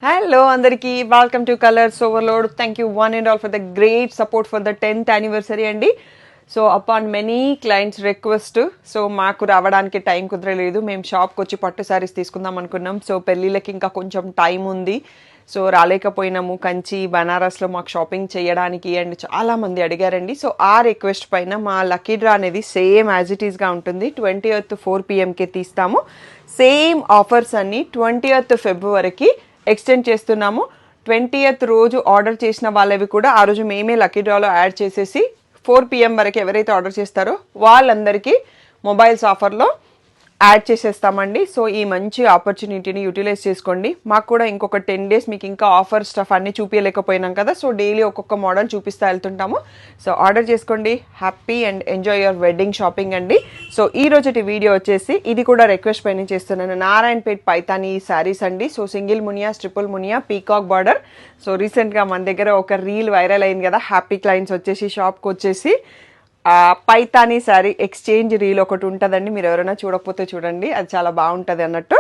Hello Andariki, welcome to Colors Overload. Thank you one and all for the great support for the 10th anniversary andi. So upon many clients request, so maaku ravadaniki time kudraledu, mem shop ki vachi pattu sarees teesukundam anukunnam. So pellilaki inka koncham time undi. So రాలేకపోయినాము కంచి బనారస్లో మాకు shopping చేయడానికి and చాలా మంది అడిగారండి. So ఆ request పైన మా లక్కీ డ్రా అనేది సేమ్ యాజ్ ఇట్ ఈస్గా ఉంటుంది. 20th 4 PMకే తీస్తాము. సేమ్ ఆఫర్స్ అన్ని 20th ఫిబ్రవరికి ఎక్స్టెండ్ చేస్తున్నాము. 20th రోజు ఆర్డర్ చేసిన వాళ్ళవి కూడా ఆ రోజు మేమే లక్కీ డ్రాలో యాడ్ చేసేసి 4 PM వరకు ఎవరైతే ఆర్డర్ చేస్తారో వాళ్ళందరికీ మొబైల్స్ ఆఫర్లో యాడ్ చేసేస్తామండి. సో ఈ మంచి ఆపర్చునిటీని యూటిలైజ్ చేసుకోండి. మాకు కూడా ఇంకొక 10 days మీకు ఇంకా ఆఫర్ స్టఫ్ అన్నీ చూపించలేకపోయినాం కదా. సో డైలీ ఒక్కొక్క మోడల్ చూపిస్తూ వెళ్తుంటాము. సో ఆర్డర్ చేసుకోండి. Happy and enjoy your wedding shopping అండి. సో ఈ రోజుటి వీడియో వచ్చేసి ఇది కూడా రిక్వెస్ట్ పైన చేస్తున్నాను. నారాయణపేట్ పైతాని శారీస్ అండి. So single Muniya, triple Muniya, peacock border. So రీసెంట్గా మన దగ్గర ఒక రీల్ వైరల్ అయింది కదా. హ్యాపీ క్లయింట్స్ వచ్చేసి షాప్కి వచ్చేసి పైతానీ శారీ ఎక్స్చేంజ్ రీల్ ఒకటి ఉంటుందండి. మీరు ఎవరైనా చూడకపోతే చూడండి, అది చాలా బాగుంటుంది అన్నట్టు.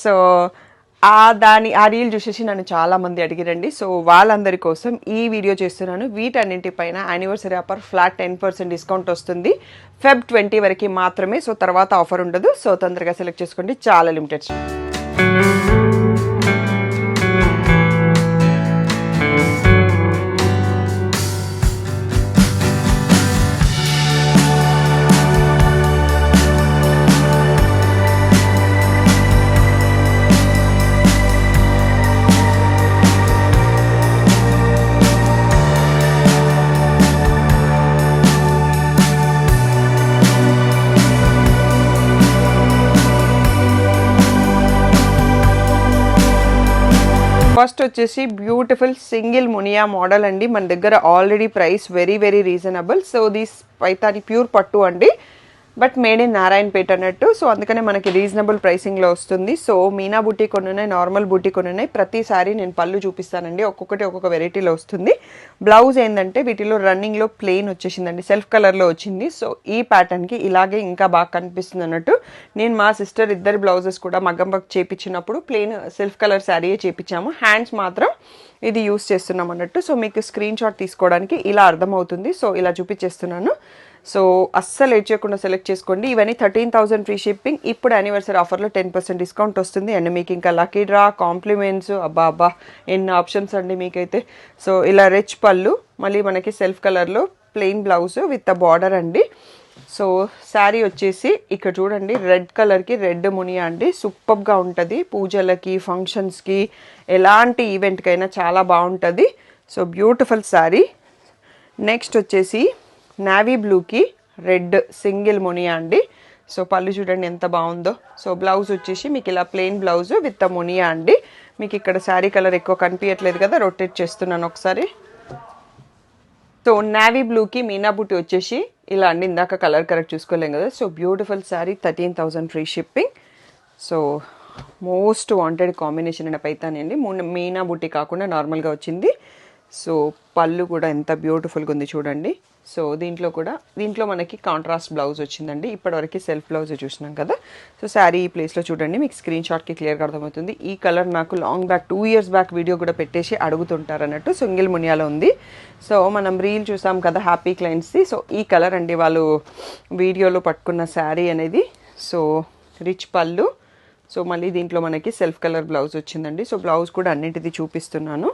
సో ఆ రీల్ చూసేసి నన్ను చాలామంది అడిగిరండి. సో వాళ్ళందరి కోసం ఈ వీడియో చేస్తున్నాను. వీటన్నింటిపైన యానివర్సరీ ఆఫర్ ఫ్లాట్ 10% డిస్కౌంట్ వస్తుంది. Feb 20 వరకు మాత్రమే. సో తర్వాత ఆఫర్ ఉండదు. సో తొందరగా సెలెక్ట్ చేసుకోండి, చాలా లిమిటెడ్. ఫస్ట్ వచ్చేసి బ్యూటిఫుల్ సింగిల్ మునియా మోడల్ అండి. మన దగ్గర already price very very reasonable. So this Paithani pure పట్టు అండి, బట్ మేడ్ ఇన్ నారాయణపేట అన్నట్టు. సో అందుకనే మనకి రీజనబుల్ ప్రైసింగ్లో వస్తుంది. సో మీనా బూటీ కొన్ని ఉన్నాయి, నార్మల్ బూటీ కొన్ని ఉన్నాయి. ప్రతిసారి నేను పళ్ళు చూపిస్తానండి, ఒక్కొక్కటి ఒక్కొక్క వెరైటీలో వస్తుంది. బ్లౌజ్ ఏంటంటే వీటిలో రన్నింగ్లో ప్లెయిన్ వచ్చేసిందండి, సెల్ఫ్ కలర్లో వచ్చింది. సో ఈ ప్యాటర్న్కి ఇలాగే ఇంకా బాగా కనిపిస్తుంది అన్నట్టు. నేను మా సిస్టర్ ఇద్దరి బ్లౌజెస్ కూడా మగ్గం వర్క్ చేయించినప్పుడు ప్లెయిన్ సెల్ఫ్ కలర్ శారీయే చేయించాము. హ్యాండ్స్ మాత్రం ఇది యూస్ చేస్తున్నాం అన్నట్టు. సో మీకు స్క్రీన్ షాట్ తీసుకోవడానికి ఇలా అర్థమవుతుంది. సో ఇలా చూపించేస్తున్నాను. సో అస్సలు లేట్ చేయకుండా సెలెక్ట్ చేసుకోండి. ఇవన్నీ 13,000 ఫ్రీ షిప్పింగ్. ఇప్పుడు యానివర్సరీ ఆఫర్లో 10% డిస్కౌంట్ వస్తుంది. అండ్ మీకు ఇంకా లక్కీ డ్రా, కాంప్లిమెంట్స్, అబ్బా ఎన్ని ఆప్షన్స్ అండి మీకైతే. సో ఇలా రిచ్ పళ్ళు, మళ్ళీ మనకి సెల్ఫ్ కలర్లో ప్లెయిన్ బ్లౌజ్ విత్ బార్డర్ అండి. సో శారీ వచ్చేసి ఇక్కడ చూడండి, రెడ్ కలర్కి రెడ్ మునియా అండి. సూపర్గా ఉంటుంది పూజలకి, ఫంక్షన్స్కి, ఎలాంటి ఈవెంట్కైనా చాలా బాగుంటుంది. So beautiful sari. నెక్స్ట్ వచ్చేసి నావీ బ్లూకి రెడ్ సింగిల్ మునియా అండి. సో పళ్ళు చూడండి ఎంత బాగుందో. సో బ్లౌజ్ వచ్చేసి మీకు ఇలా ప్లెయిన్ బ్లౌజ్ విత్ మునియా అండి. మీకు ఇక్కడ శారీ కలర్ ఎక్కువ కనిపించట్లేదు కదా, రొటేట్ చేస్తున్నాను ఒకసారి. సో నావీ బ్లూకి మీనా బూటీ వచ్చేసి ఇలా అండి. ఇందాక కలర్ కరెక్ట్ చూసుకోలేం కదా. So beautiful sari, 13,000 free shipping. So most wanted combination అండి పైతాని అండి. మీనా బూటీ కాకుండా నార్మల్గా వచ్చింది. సో పళ్ళు కూడా ఎంత బ్యూటిఫుల్గా ఉంది చూడండి. సో దీంట్లో మనకి కాంట్రాస్ట్ బ్లౌజ్ వచ్చిందండి. ఇప్పటివరకు సెల్ఫ్ బ్లౌజ్ చూసినాం కదా. సో శారీ ఈ ప్లేస్లో చూడండి, మీకు స్క్రీన్ షాట్కి క్లియర్గా అర్థమవుతుంది. ఈ కలర్ నాకు long back 2 years back video కూడా పెట్టేసి అడుగుతుంటారు అన్నట్టు. సింగిల్ మునియాలో ఉంది. సో మనం రీల్ చూసాం కదా హ్యాపీ క్లయింట్స్ది. సో ఈ కలర్ అండి వాళ్ళు వీడియోలో పట్టుకున్న శారీ అనేది. సో రిచ్ పళ్ళు. సో మళ్ళీ దీంట్లో మనకి సెల్ఫ్ కలర్ బ్లౌజ్ వచ్చిందండి. సో బ్లౌజ్ కూడా అన్నింటిది చూపిస్తున్నాను.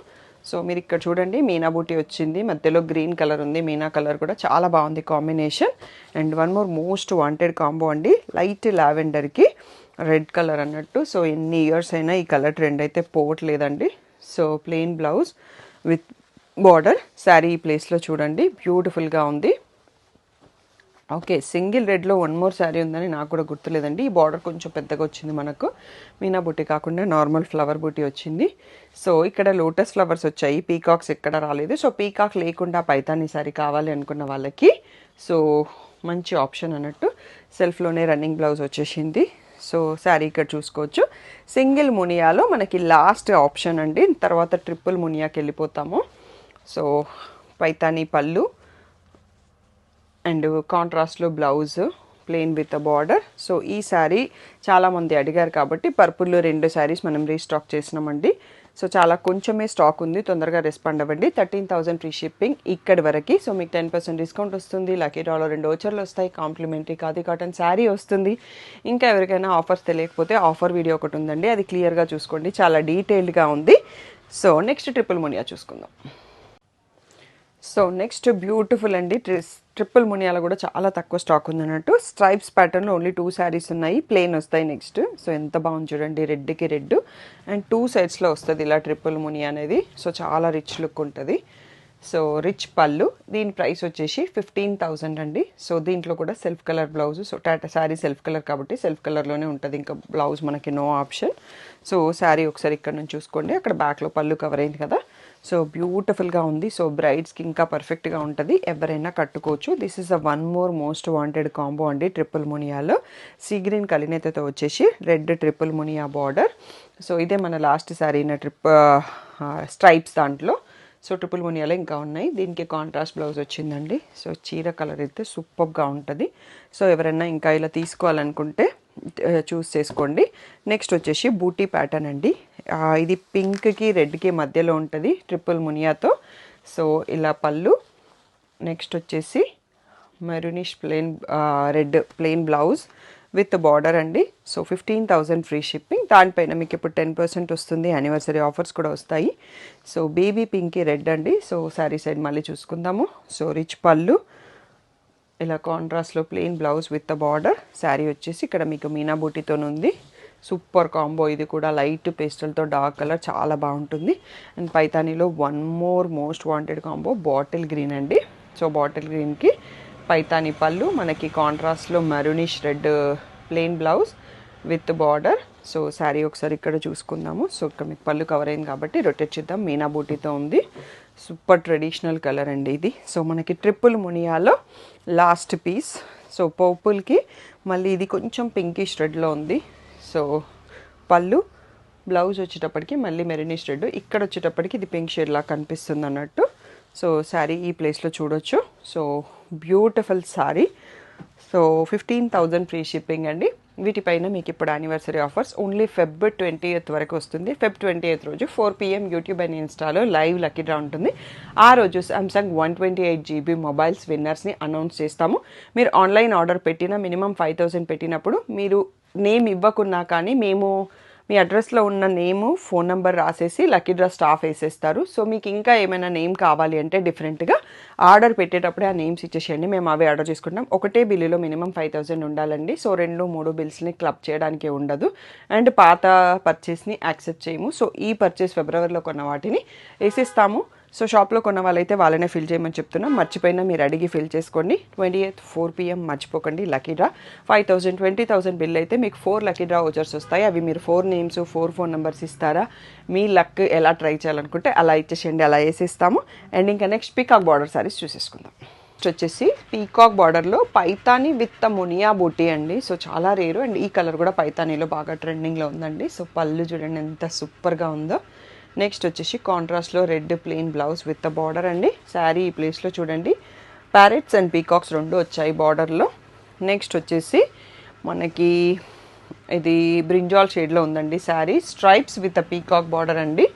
సో మీరు ఇక్కడ చూడండి, మీనా బూటీ వచ్చింది, మధ్యలో గ్రీన్ కలర్ ఉంది. మీనా కలర్ కూడా చాలా బాగుంది combination. And one more most wanted combo అండి, లైట్ లావెండర్కి రెడ్ కలర్ అన్నట్టు. సో ఎన్ని ఇయర్స్ అయినా ఈ కలర్ ట్రెండ్ అయితే పోవట్లేదండి. So plain blouse with border. Sari ఈ ప్లేస్లో చూడండి, బ్యూటిఫుల్గా ఉంది. ఓకే, సింగిల్ రెడ్లో వన్ మోర్ శారీ ఉందని నాకు కూడా గుర్తులేదండి. ఈ బార్డర్ కొంచెం పెద్దగా వచ్చింది మనకు. మీనా బూటీ కాకుండా నార్మల్ ఫ్లవర్ బూటీ వచ్చింది. సో ఇక్కడ లోటస్ ఫ్లవర్స్ వచ్చాయి, పీకాక్స్ ఎక్కడ రాలేదు. సో పీకాక్ లేకుండా పైతాని శారీ కావాలి అనుకున్న వాళ్ళకి సో మంచి ఆప్షన్ అన్నట్టు. సెల్ఫ్లోనే రన్నింగ్ బ్లౌజ్ వచ్చేసింది. సో శారీ ఇక్కడ చూసుకోవచ్చు. సింగిల్ మునియాలో మనకి లాస్ట్ ఆప్షన్ అండి. తర్వాత ట్రిపుల్ మునియాకి వెళ్ళిపోతాము. సో పైతాని పళ్ళు అండ్ కాంట్రాస్ట్లో blouse, plain with border. So ఈ శారీ చాలామంది అడిగారు కాబట్టి పర్పుల్లో 2 శారీస్ మనం రీస్టాక్ చేసినామండి. సో చాలా కొంచెమే స్టాక్ ఉంది, తొందరగా రెస్పాండ్ అవ్వండి. 13,000 ఫ్రీ షిప్పింగ్ ఇక్కడి వరకు. సో మీకు 10% డిస్కౌంట్ వస్తుంది, లక్కీ డ్రాలో 2 వోచర్లు వస్తాయి, కాంప్లిమెంటరీ ఖాదీ కాటన్ శారీ వస్తుంది. ఇంకా ఎవరికైనా ఆఫర్స్ తెలియకపోతే ఆఫర్ వీడియో ఒకటి ఉందండి, అది క్లియర్గా చూసుకోండి, చాలా డీటెయిల్డ్గా ఉంది. సో నెక్స్ట్ ట్రిపుల్ మునియా చూసుకుందాం. సో నెక్స్ట్ బ్యూటిఫుల్ అండి, ట్రిపుల్ మునియాలో కూడా చాలా తక్కువ స్టాక్ ఉంది అన్నట్టు. స్ట్రైప్స్ ప్యాటర్న్లో ఓన్లీ 2 శారీస్ ఉన్నాయి, ప్లెయిన్ వస్తాయి నెక్స్ట్. సో ఎంత బాగుంది చూడండి, రెడ్కి రెడ్ అండ్ 2 సైడ్స్లో వస్తుంది ఇలా ట్రిపుల్ మునియా అనేది. సో చాలా రిచ్ లుక్ ఉంటుంది. సో రిచ్ పళ్ళు, దీని ప్రైస్ వచ్చేసి 15,000 అండి. సో దీంట్లో కూడా self colour blouse. So Tata sari self colour కాబట్టి సెల్ఫ్ కలర్లోనే ఉంటుంది, ఇంకా బ్లౌజ్ మనకి నో ఆప్షన్. సో శారీ ఒకసారి ఇక్కడ నుంచి చూసుకోండి, అక్కడ బ్యాక్లో పళ్ళు కవర్ అయింది కదా. సో బ్యూటిఫుల్గా ఉంది. సో బ్రైడ్స్కి ఇంకా పర్ఫెక్ట్గా ఉంటుంది, ఎవరైనా కట్టుకోవచ్చు. This is a one more most wanted combo అండి ట్రిపుల్ మునియాలో. సీ గ్రీన్ కలినేతతో వచ్చేసి red triple Muniya border. So ఇదే మన లాస్ట్ శారీ స్ట్రైప్స్ దాంట్లో. సో ట్రిపుల్ మునియాలో ఇంకా ఉన్నాయి. దీనికి కాంట్రాస్ట్ బ్లౌజ్ వచ్చిందండి. సో చీర కలర్ అయితే సూపర్గా ఉంటుంది. సో ఎవరైనా ఇంకా ఇలా తీసుకోవాలనుకుంటే చూస్ చేసుకోండి. నెక్స్ట్ వచ్చేసి బూటీ ప్యాటర్న్ అండి. ఇది పింక్కి రెడ్కి మధ్యలో ఉంటుంది ట్రిపుల్ మునియాతో. సో ఇలా పళ్ళు, నెక్స్ట్ వచ్చేసి maroonish red plain blouse with border అండి. So 15,000 free shipping. దానిపైన మీకు ఇప్పుడు 10% వస్తుంది, యానివర్సరీ ఆఫర్స్ కూడా వస్తాయి. సో బేబీ పింక్కి రెడ్ అండి. సో శారీ సైడ్ మళ్ళీ చూసుకుందాము. సో రిచ్ పళ్ళు, ఇలా కాంట్రాస్ట్లో plain blouse with the border. Sari వచ్చేసి ఇక్కడ మీకు మీనా బూటీతో ఉంది. సూపర్ కాంబో ఇది కూడా, లైట్ పేస్టల్తో డార్క్ కలర్ చాలా బాగుంటుంది. అండ్ పైతానీలో one more most wanted combo bottle green అండి. సో బాటిల్ గ్రీన్కి పైతానీ పళ్ళు, మనకి కాంట్రాస్ట్లో maroonish red plain blouse with border. So sari ఒకసారి ఇక్కడ చూసుకుందాము. సో ఇక్కడ మీకు పళ్ళు కవర్ అయింది కాబట్టి రొటేట్ చేద్దాం. మీనా బూటీతో ఉంది, సూపర్ ట్రెడిషనల్ కలర్ అండి ఇది. సో మనకి ట్రిపుల్ మునియాలో లాస్ట్ పీస్. సో పర్పుల్కి మళ్ళీ ఇది కొంచెం పింకిష్ రెడ్లో ఉంది. సో పళ్ళు, బ్లౌజ్ వచ్చేటప్పటికి మళ్ళీ మెరూనిష్ రెడ్, ఇక్కడ వచ్చేటప్పటికి ఇది పింక్ షేడ్ లాగా కనిపిస్తుంది అన్నట్టు. సో శారీ ఈ ప్లేస్లో చూడొచ్చు. So beautiful sari. So 15,000 free shipping అండి. వీటిపైన మీకు ఇప్పుడు anniversary offers only Feb 20th వరకు వస్తుంది. Feb 20th రోజు 4 PM యూట్యూబ్ అండ్ ఇన్స్టాలో లైవ్ లక్కీ డ్రా ఉంటుంది. ఆ రోజు సామ్సంగ్ 128GB మొబైల్స్ విన్నర్స్ని అనౌన్స్ చేస్తాము. మీరు ఆన్లైన్ ఆర్డర్ పెట్టిన మినిమం 5,000 పెట్టినప్పుడు మీరు నేమ్ ఇవ్వకున్నా కానీ మేము మీ అడ్రస్లో ఉన్న నేము, ఫోన్ నెంబర్ రాసేసి లక్కీ డ్రా స్టాఫ్ వేసేస్తారు. సో మీకు ఇంకా ఏమైనా నేమ్ కావాలి అంటే డిఫరెంట్గా ఆర్డర్ పెట్టేటప్పుడే ఆ నేమ్స్ ఇచ్చేసేయండి, మేము అవే ఆర్డర్ చేసుకుంటాం. ఒకటే బిల్లులో మినిమం 5,000 ఉండాలండి. సో 2-3 బిల్స్ని క్లబ్ చేయడానికి ఉండదు. అండ్ పాత పర్చేస్ని యాక్సెప్ట్ చేయము. సో ఈ పర్చేస్ ఫిబ్రవరిలో కొన్న వాటిని వేసిస్తాము. సో షాప్లో కొన్న వాళ్ళైతే వాళ్ళనే ఫిల్ చేయమని చెప్తున్నాం. మర్చిపోయినా మీరు అడిగి ఫిల్ చేసుకోండి. 28th 4 PM మర్చిపోకండి. లక్కీ డ్రా 5,000, 20,000 బిల్ అయితే మీకు 4 లక్కీ డ్రా వోచర్స్ వస్తాయి. అవి మీరు 4 నేమ్స్, 4 ఫోన్ నెంబర్స్ ఇస్తారా, మీ లక్ ఎలా ట్రై చేయాలనుకుంటే అలా ఇచ్చేసేయండి, అలా వేసేస్తాము. అండ్ ఇంకా నెక్స్ట్ పీకాక్ బార్డర్ సారీస్ చూసేసుకుందాం. నెక్స్ట్ వచ్చేసి పీకాక్ బార్డర్లో పైతానీ విత్ మునియా బూటీ అండి. సో చాలా రేరు. అండ్ ఈ కలర్ కూడా పైతానీలో బాగా ట్రెండింగ్లో ఉందండి. సో పళ్ళు చూడండి ఎంత సూపర్గా ఉందో. నెక్స్ట్ వచ్చేసి కాంట్రాస్ట్లో red plain blouse with the border అండి. శారీ ఈ ప్లేస్లో చూడండి ప్యారెట్స్ అండ్ పీకాక్స్ 2 వచ్చాయి బార్డర్లో. నెక్స్ట్ వచ్చేసి మనకి ఇది బ్రింజాల్ షేడ్లో ఉందండి sari. Stripes with the peacock border అండి.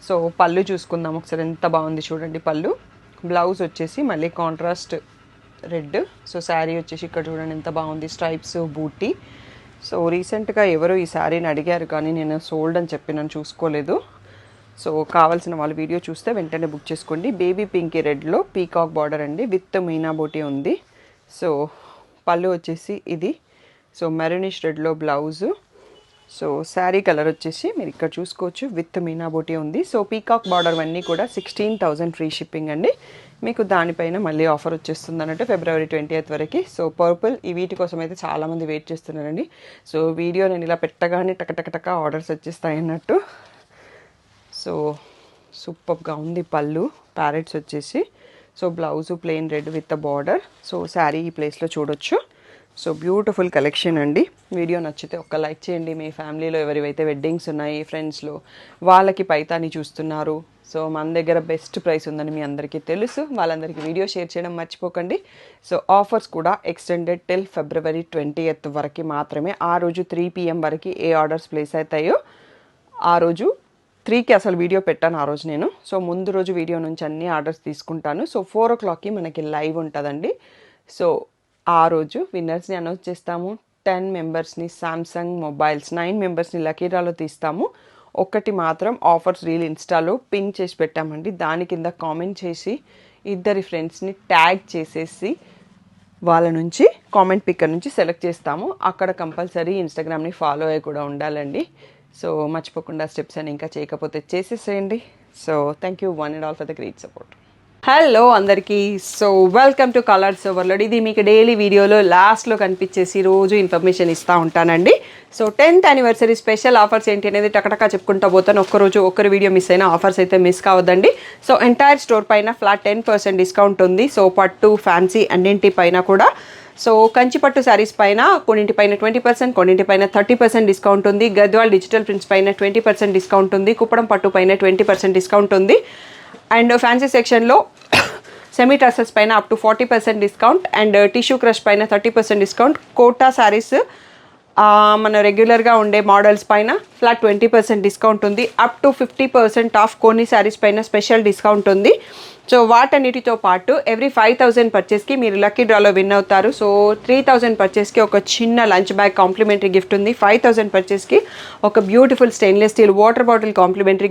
సో పళ్ళు చూసుకుందాం ఒకసారి, ఎంత బాగుంది చూడండి పళ్ళు. బ్లౌజ్ వచ్చేసి మళ్ళీ కాంట్రాస్ట్ రెడ్. సో శారీ వచ్చేసి ఇక్కడ చూడండి ఎంత బాగుంది, స్ట్రైప్స్ బూటీ. సో రీసెంట్గా ఎవరో ఈ శారీని అడిగారు కానీ నేను సోల్డ్ అని చెప్పి నన్ను చూసుకోలేదు. సో కావాల్సిన వాళ్ళు వీడియో చూస్తే వెంటనే బుక్ చేసుకోండి. బేబీ పింకీ రెడ్లో పీకాక్ బార్డర్ అండి విత్ మీనా బూటీ ఉంది. సో పళ్ళు వచ్చేసి ఇది. సో మెరూనిష్ రెడ్లో బ్లౌజు. సో శారీ కలర్ వచ్చేసి మీరు ఇక్కడ చూసుకోవచ్చు విత్ మీనా బూటీ ఉంది. సో పీకాక్ బార్డర్ అన్నీ కూడా 16,000 ఫ్రీ షిప్పింగ్ అండి. మీకు దానిపైన మళ్ళీ ఆఫర్ వచ్చేస్తుంది అన్నట్టు February 20th వరకు. సో పర్పుల్ ఈ వీటి కోసం అయితే చాలామంది వెయిట్ చేస్తున్నారండి. సో వీడియో నేను ఇలా పెట్టగానే టక ఆర్డర్స్ వచ్చేస్తాయి అన్నట్టు. సో సూపర్గా ఉంది పళ్ళు, ప్యారెట్స్ వచ్చేసి. So blouse plain red with border. So sari ఈ ప్లేస్లో చూడొచ్చు. సో బ్యూటిఫుల్ కలెక్షన్ అండి. వీడియో నచ్చితే ఒక్క లైక్ చేయండి. మీ ఫ్యామిలీలో ఎవరివైతే వెడ్డింగ్స్ ఉన్నాయి ఫ్రెండ్స్లో వాళ్ళకి పైతాని చూస్తున్నారు. సో మన దగ్గర బెస్ట్ ప్రైస్ ఉందని మీ అందరికీ తెలుసు. వాళ్ళందరికీ వీడియో షేర్ చేయడం మర్చిపోకండి. సో ఆఫర్స్ కూడా ఎక్స్టెండెడ్ టిల్ February 20th వరకు మాత్రమే. ఆ రోజు 3 PM వరకు ఏ ఆర్డర్స్ ప్లేస్ అవుతాయో ఆ రోజు 3కి అసలు వీడియో పెట్టాను ఆ రోజు నేను. సో ముందు రోజు వీడియో నుంచి అన్ని ఆర్డర్స్ తీసుకుంటాను. సో 4 o'clockకి మనకి లైవ్ ఉంటుందండి. సో ఆ రోజు విన్నర్స్ని అనౌన్స్ చేస్తాము. 10 మెంబర్స్ని సామ్సంగ్ మొబైల్స్, 9 మెంబర్స్ని లక్కీ డ్రాలో తీస్తాము. ఒకటి మాత్రం ఆఫర్స్ రీల్ ఇన్స్టాలో పిన్ చేసి పెట్టామండి. దాని కింద కామెంట్ చేసి 2 ఫ్రెండ్స్ని ట్యాగ్ చేసేసి వాళ్ళ నుంచి కామెంట్ పిక్కర్ నుంచి సెలెక్ట్ చేస్తాము. అక్కడ కంపల్సరీ ఇన్స్టాగ్రామ్ని ఫాలో అయ్యి కూడా ఉండాలండి. సో మర్చిపోకుండా స్టెప్స్ అని ఇంకా చేయకపోతే చేసేసేయండి. So thank you one and all for the great support. Hello అందరికీ. So welcome to colours overload. ఇది మీకు డైలీ వీడియోలో లాస్ట్లో కనిపించేసి రోజు ఇన్ఫర్మేషన్ ఇస్తూ ఉంటానండి. So 10th anniversary special offers ఏంటి అనేది టకటకా చెప్పుకుంటూ పోతాను. ఒక్కరి వీడియో మిస్ అయినా ఆఫర్స్ అయితే మిస్ కావద్దండి. సో ఎంటైర్ స్టోర్ పైన ఫ్లాట్ 10% డిస్కౌంట్ ఉంది. సో పట్టు, ఫ్యాన్సీ అన్నింటి పైన కూడా. సో కంచిపట్టు శారీస్ పైన కొన్నింటిపైన 20%, కొన్నింటిపైన 30% డిస్కౌంట్ ఉంది. గద్వాల్ డిజిటల్ ప్రింట్స్ పైన 20% డిస్కౌంట్ ఉంది. కుప్పడం పట్టు పైన 20% డిస్కౌంట్ ఉంది. అండ్ ఫ్యాన్సీ సెక్షన్లో సెమీ టసర్స్ పైన up to 40% discount and tissue crush పైన 30% డిస్కౌంట్. కోటా శారీస్ మన రెగ్యులర్గా ఉండే మోడల్స్ పైన ఫ్లాట్ 20% డిస్కౌంట్ ఉంది. అప్ టు 50% ఆఫ్ కొన్ని శారీస్ పైన స్పెషల్ డిస్కౌంట్ ఉంది. సో వాటన్నిటితో పాటు ఎవ్రీ 5,000 పర్చేస్కి మీరు లక్కీ డ్రాలో విన్ అవుతారు. సో 3,000 పర్చేస్కి ఒక చిన్న లంచ్ బ్యాగ్ కాంప్లిమెంటరీ గిఫ్ట్ ఉంది. 5,000 పర్చేస్కి ఒక beautiful stainless steel water bottle complementary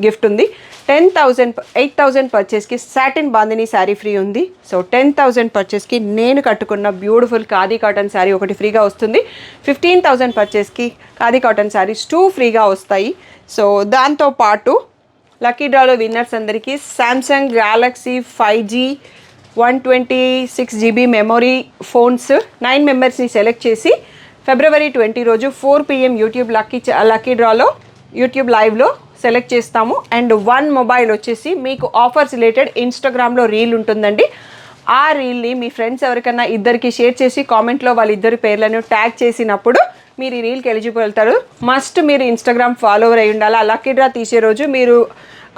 gift ఉంది. 8,000 పర్చేస్కి సాటిన్ బాందిని శారీ ఫ్రీ ఉంది. సో 10,000 పర్చేస్కి నేను కట్టుకున్న బ్యూటిఫుల్ ఖాదీ కాటన్ శారీ ఒకటి ఫ్రీగా వస్తుంది. 15,000 పర్చేస్కి ఖాదీ కాటన్ శారీస్ 2 ఫ్రీగా వస్తాయి. సో దాంతోపాటు లక్కీ డ్రాలో విన్నర్స్ అందరికీ Samsung Galaxy 5G 126 GB memory phones 9 మెంబర్స్ని సెలెక్ట్ చేసి February 20 రోజు 4 PM యూట్యూబ్ లక్కీ డ్రాలో యూట్యూబ్ లైవ్లో సెలెక్ట్ చేస్తాము. అండ్ 1 మొబైల్ వచ్చేసి మీకు ఆఫర్స్ రిలేటెడ్ ఇన్స్టాగ్రామ్లో రీల్ ఉంటుందండి. ఆ రీల్ని మీ ఫ్రెండ్స్ ఎవరికన్నా ఇద్దరికి షేర్ చేసి కామెంట్లో వాళ్ళిద్దరి పేర్లను ట్యాగ్ చేసినప్పుడు మీరు ఈ రీల్కి ఎలిజిబుల్ అవుతారు. మస్ట్ మీరు ఇన్స్టాగ్రామ్ ఫాలోవర్ అయి ఉండాలి. ఆ లక్కీ డ్రా తీసే రోజు మీరు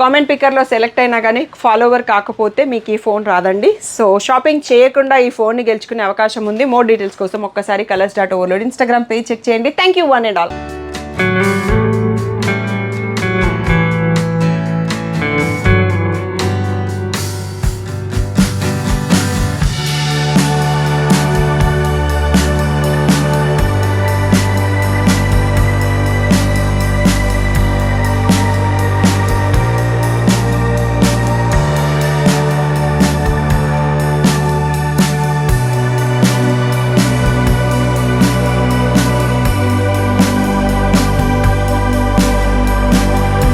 కామెంట్ పిక్కర్లో సెలెక్ట్ అయినా కానీ ఫాలోవర్ కాకపోతే మీకు ఈ ఫోన్ రాదండి. సో షాపింగ్ చేయకుండా ఈ ఫోన్ని గెలుచుకునే అవకాశం ఉంది. మోర్ డీటెయిల్స్ కోసం ఒక్కసారి కలర్స్.ఓవర్లోడ్ ఇన్స్టాగ్రామ్ పేజ్ చెక్ చేయండి. Thank you one and all.